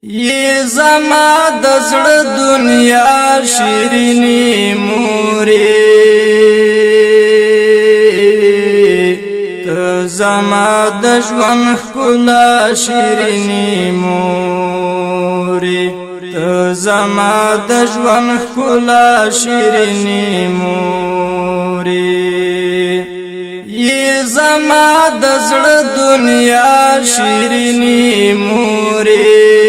ये زما د زړه دنیا شیرینی مورې ته زما د ژوند ښکلا شیرینی مورې ته زما د ژوند ښکلا شیرینی مورې ये زما د زړه دنیا شیرینی مورې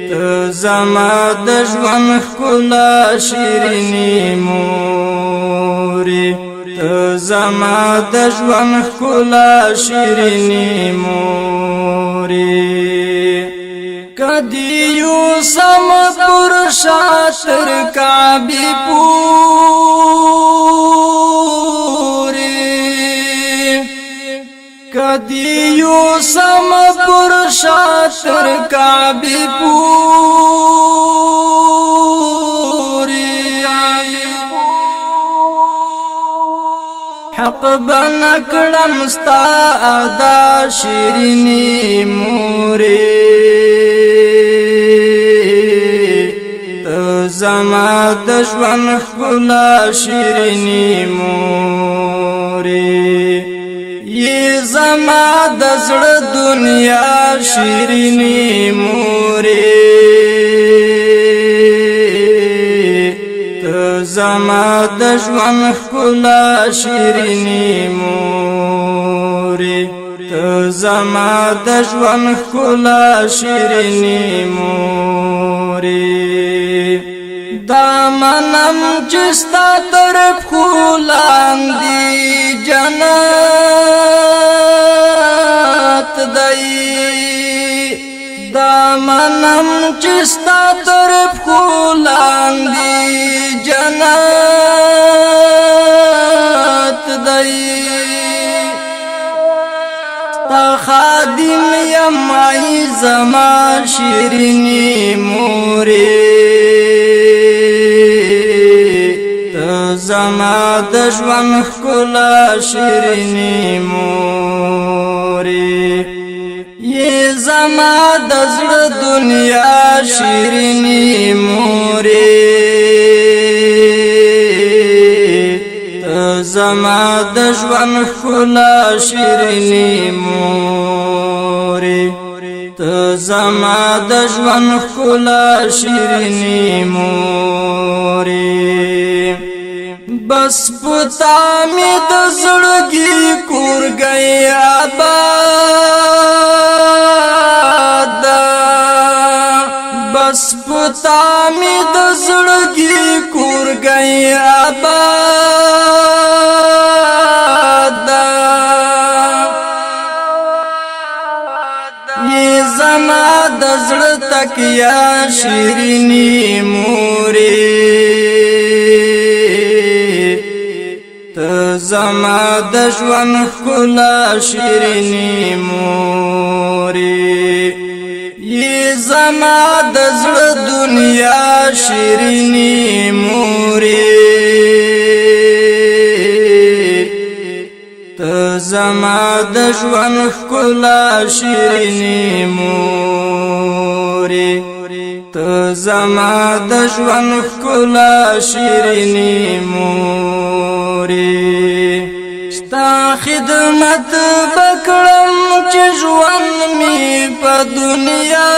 ته زما د ژوند ښکلا شیرینی مورې ته زما د ژوند ښکلا شیرینی مورې کدی یو سم پر شاتر کعبه کدی یو سم پر شاتر کعبه پوری حق بنکړم ستا ادا شیرینی مورې ته زما د ژوند ښکلا شیرینی مورې ये زما د زړه دنیا شیرینی مورې ته زما د ژوند ښکلا شیرینی مورې ته زما د ژوند ښکلا شیرینی مورې دامنم چې ستا تر پښو لاندې جنت دی دامنم چې ستا تر پښو لاندې جنت دی ستا خادم یم ای زما شیرینی مورې زما د ژوند ښکلا شیرینی مورې یہ زما د زړه دنیا شیرینی مورې ته زما د ژوند ښکلا شیرینی مورې ته زما د ژوند ښکلا شیرینی مورې بس پتا می د زړګي کور گئی آباد بس پتا می د زړګي کور گئی آباد یہ زما د زړه تکیا شیرینی مورې زما د ژوند ښکلا شیرینی مورې یہ زما د زړه دنیا شیرینی مورې ته زما د ژوند ښکلا شیرینی مورې ته زما د ژوند ښکلا شیرینی مورې ستا خدمت بکړم چې ژوند می په دنیا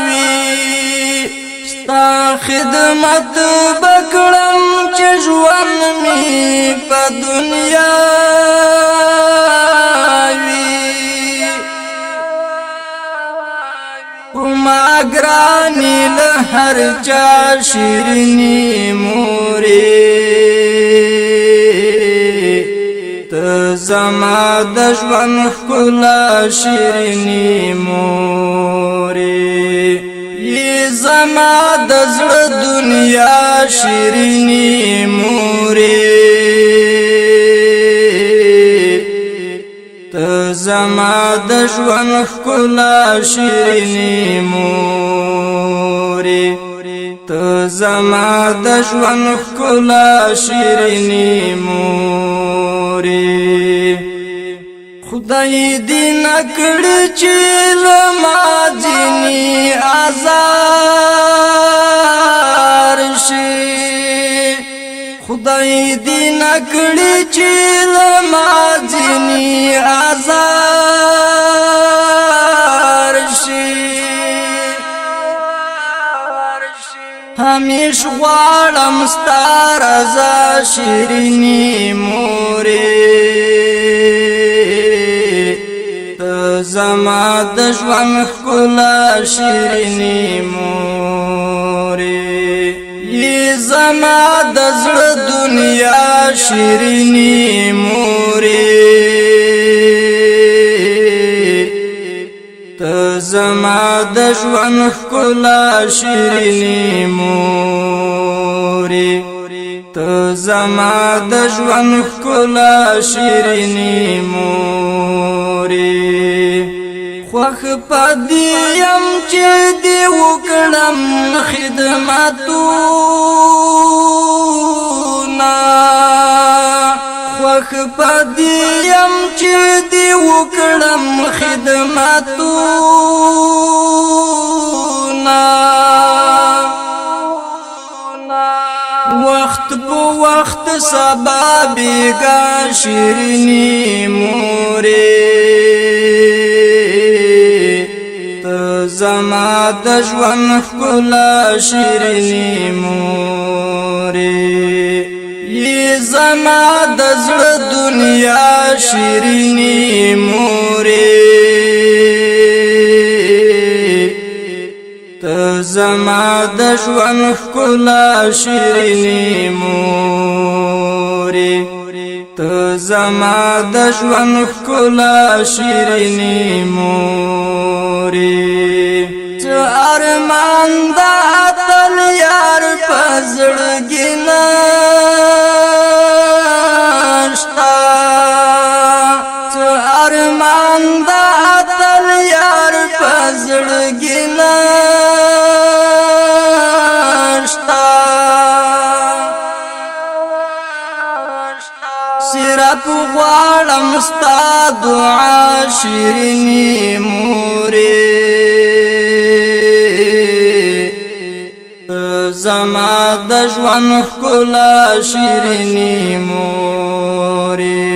وي ستا خدمت بکړم چې ژوند می په دنیا ما گرانی له هر چا شیرینی مورې ته زما د ژوند ښکلا شیرینی مورې یہ زما د زړه دنیا شیرینی مورې ته زما د ژوند ښکلا شیرینی مورې ته زما د ژوند ښکلا شیرینی مورې خدای دې نکړي چې لما ځینې آزار شي خدای دې نکړي چې لما ځینې آزار شي همیش غواړم ستا رضا شیرینې مورې زما د ژوند ښکلا شیرینې مورې یې زما د زړه دنیا شیرینې مورې ته زما د ژوند ښکلا شیرینې مورې ته زما د ژوند ښکلا شیرینې مورې خوښ پدې یم چې دې وکړم خدمتونه خوښ پدې یم چې دې وکړم خدمتونه وخت په وخت سبا بیگا شیرینې مورې زما د ژوند ښکلا شیرینې مورې یې زما د زړه دنیا شیرینې مورې ته زما د ژوند ښکلا شیرینې مورې ته زما د ژوند ښکلا شیرینې مورې څه ارمان د اتل یار په زړګي نشته څه ارمان د اتل یار په زړګي نشته صرف غواړم ستا دعا شیرینې مورې زما د ژوند ښکلا شیرینې مورې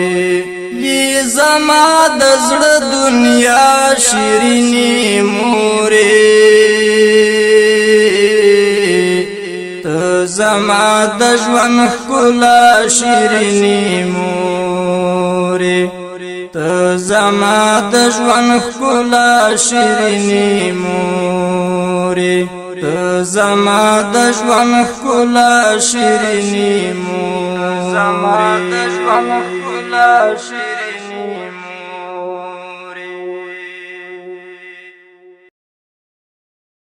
یې زما د زړه دنیا شیرینې مورې ته زما د ژوند ښکلا شیرینې مورې ته زما د ژوند ښکلا شیرینې مورې ته زما د ژوند ښکلا شیرینې مورې زما د ژوند ښکلا شیرینې